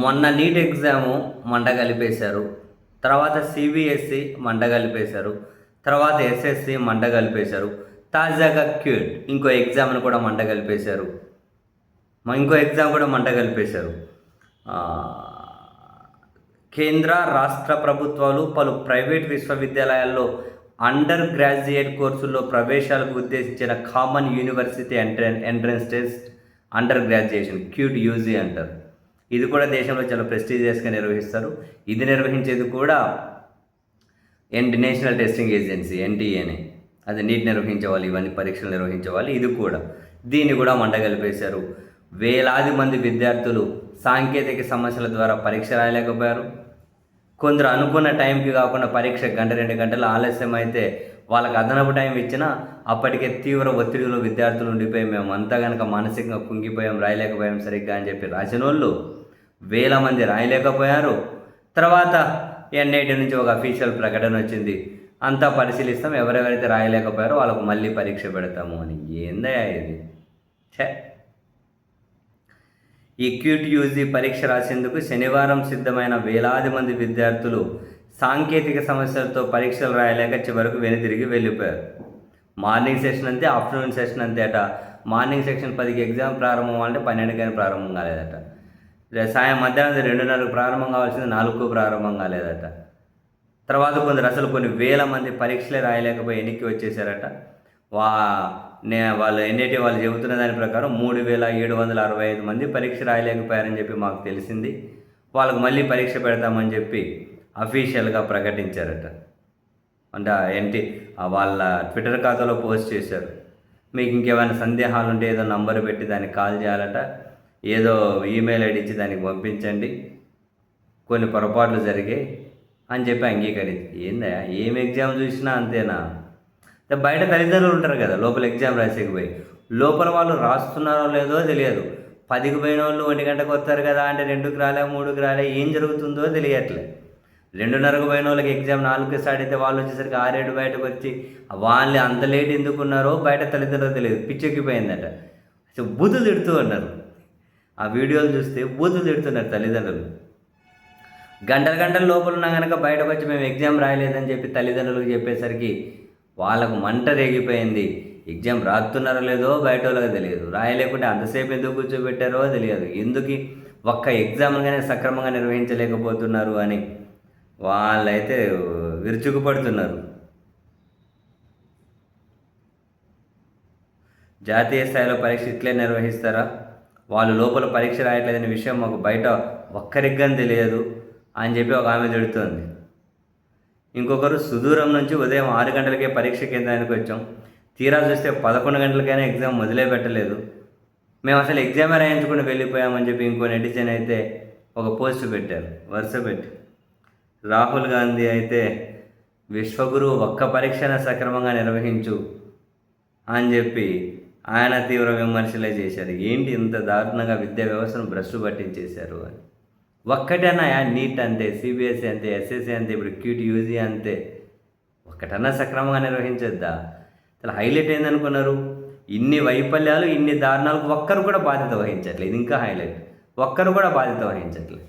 మొన్న neat exam మంట కలిపేశారు. తర్వాత సిబిఎస్ఈ మంట కలిపేశారు. తర్వాత ఎస్ఎస్సి మంట కలిపేశారు. తాజాగా క్యూట్ ఇంకో ఎగ్జామ్ను కూడా మంట కలిపేశారు. ఇంకో ఎగ్జామ్ కూడా మంట కలిపేశారు. కేంద్ర రాష్ట్ర ప్రభుత్వాలు పలు ప్రైవేట్ విశ్వవిద్యాలయాల్లో అండర్ గ్రాడ్యుయేట్ కోర్సుల్లో ప్రవేశాలకు ఉద్దేశించిన common university entrance test under graduation cute UG అంటారు. ఇది కూడా దేశంలో చాలా ప్రెస్టీజియస్గా నిర్వహిస్తారు. ఇది నిర్వహించేది కూడా నేషనల్ టెస్టింగ్ ఏజెన్సీ ఎన్టీఏనే. అది నీట్ నిర్వహించే వాళ్ళు, ఇవన్నీ పరీక్షలు నిర్వహించే వాళ్ళు. ఇది కూడా దీన్ని కూడా మంట కలిపేశారు. వేలాది మంది విద్యార్థులు సాంకేతిక సమస్యల ద్వారా పరీక్ష రాయలేకపోయారు. కొందరు అనుకున్న టైంకి కాకుండా పరీక్ష 1-2 గంటలు ఆలస్యం అయితే వాళ్ళకి అదనపు టైం ఇచ్చినా అప్పటికే తీవ్ర ఒత్తిడిలో విద్యార్థులు ఉండిపోయి మేము అంతా కనుక మానసికంగా కుంగిపోయాం, రాయలేకపోయాం సరిగ్గా అని చెప్పి రాసిన వాళ్ళు వేల మంది రాయలేకపోయారు. తర్వాత ఎన్ఐటి నుంచి ఒక అఫీషియల్ ప్రకటన వచ్చింది, అంతా పరిశీలిస్తాం, ఎవరెవరైతే రాయలేకపోయారో వాళ్ళకు మళ్ళీ పరీక్ష పెడతాము అని. ఏందయ్యా ఇది? ఈ క్యూట్ యూజీ పరీక్ష రాసేందుకు శనివారం సిద్ధమైన వేలాది మంది విద్యార్థులు సాంకేతిక సమస్యలతో పరీక్షలు రాయలేక చివరకు వెనుతిరిగి వెళ్ళిపోయారు. మార్నింగ్ సెషన్ అంతే, ఆఫ్టర్నూన్ సెషన్ అంతే అట. మార్నింగ్ సెక్షన్ 10కి ఎగ్జామ్ ప్రారంభం అంటే 12కి ప్రారంభం కాలేదట. మధ్యాహ్నం 2:30కు ప్రారంభం కావాల్సింది 4కు ప్రారంభం కాలేదట. తర్వాత అసలు కొన్ని వేల మంది పరీక్షలే రాయలేకపోయి ఎన్నికకి వచ్చేసారట. వాళ్ళు ఎన్ఐటి వాళ్ళు చెబుతున్న దాని ప్రకారం 3,765 మంది పరీక్ష రాయలేకపోయారని చెప్పి మాకు తెలిసింది. వాళ్ళకు మళ్ళీ పరీక్ష పెడతామని చెప్పి అఫీషియల్గా ప్రకటించారట. అంటే వాళ్ళ ట్విట్టర్ ఖాతాలో పోస్ట్ చేశారు. మీకు ఇంకేమైనా సందేహాలు ఉంటే ఏదో నంబర్ పెట్టి దానికి కాల్ చేయాలట, ఏదో ఈమెయిల్ ఐడి ఇచ్చి దానికి పంపించండి, కొన్ని పొరపాట్లు జరిగాయి అని చెప్పి అంగీకరించి. ఏందా ఏం ఎగ్జామ్ చూసినా అంతేనా? బయట తల్లిదండ్రులు ఉంటారు కదా, లోపల ఎగ్జామ్ రాసేకపోయి లోపల వాళ్ళు రాస్తున్నారో లేదో తెలియదు. 10కి పోయిన వాళ్ళు 1 గంటకు వస్తారు కదా అంటే 2కి రాలే, 3కి రాలే, ఏం జరుగుతుందో తెలియట్లే. 2:30కు పోయిన వాళ్ళకి ఎగ్జామ్ 4కి స్టార్ట్ అయితే వాళ్ళు వచ్చేసరికి 6-7 బయటకు వచ్చి వాళ్ళు అంత లేట్ ఎందుకున్నారో బయట తల్లిదండ్రులు తెలియదు. పిచ్చెక్కిపోయిందట. అసలు బూతులు తిడుతూ ఉన్నారు. ఆ వీడియోలు చూస్తే బూతులు తిడుతున్నారు తల్లిదండ్రులు. గంటల లోపల ఉన్నా కనుక బయటకు వచ్చి మేము ఎగ్జామ్ రాయలేదని చెప్పి తల్లిదండ్రులకు చెప్పేసరికి వాళ్ళకు మంట రేగిపోయింది. ఎగ్జామ్ రాస్తున్నారో లేదో బయట వాళ్ళకి తెలియదు, రాయలేకుంటే అంతసేపు ఎందుకు కూర్చోబెట్టారో తెలియదు, ఎందుకు ఒక్క ఎగ్జామ్ కానీ సక్రమంగా నిర్వహించలేకపోతున్నారు అని వాళ్ళైతే విరుచుకుపడుతున్నారు. జాతీయ స్థాయిలో పరీక్ష ఇట్లే నిర్వహిస్తారా? వాళ్ళు లోపల పరీక్ష రాయట్లేదనే విషయం మాకు బయట ఒక్కరికి కానీ తెలియదు అని చెప్పి ఒక ఆమె తిడుతుంది. ఇంకొకరు సుదూరం నుంచి ఉదయం 6 గంటలకే పరీక్ష కేంద్రానికి వచ్చాం, తీరా చూస్తే 11 గంటలకైనా ఎగ్జామ్ మొదలే పెట్టలేదు, మేము అసలు ఎగ్జామే రాయించుకుని వెళ్ళిపోయామని చెప్పి ఇంకో నెటిజన్ అయితే ఒక పోస్ట్ పెట్టారు వరుస పెట్టి. రాహుల్ గాంధీ అయితే విశ్వగురువు ఒక్క పరీక్షను సక్రమంగా నిర్వహించు అని చెప్పి ఆయన తీవ్ర విమర్శలే చేశారు. ఏంటి ఇంత దారుణంగా విద్యా వ్యవస్థను భ్రష్టు పట్టించేశారు అని. ఒక్కటన్నా నీట్ అంతే, సిబిఎస్ఈ అంతే, ఎస్ఎస్సి అంతే, ఇప్పుడు క్యూట్ యూజీ అంతే, ఒక్కటన్నా సక్రమంగా నిర్వహించొద్దా? అసలు హైలైట్ ఏందనుకున్నారు? ఇన్ని వైఫల్యాలు, ఇన్ని దారుణాలకు ఒక్కరు కూడా బాధ్యత వహించట్లేదు. ఇది ఇంకా హైలైట్, ఒక్కరు కూడా బాధ్యత వహించట్లేదు.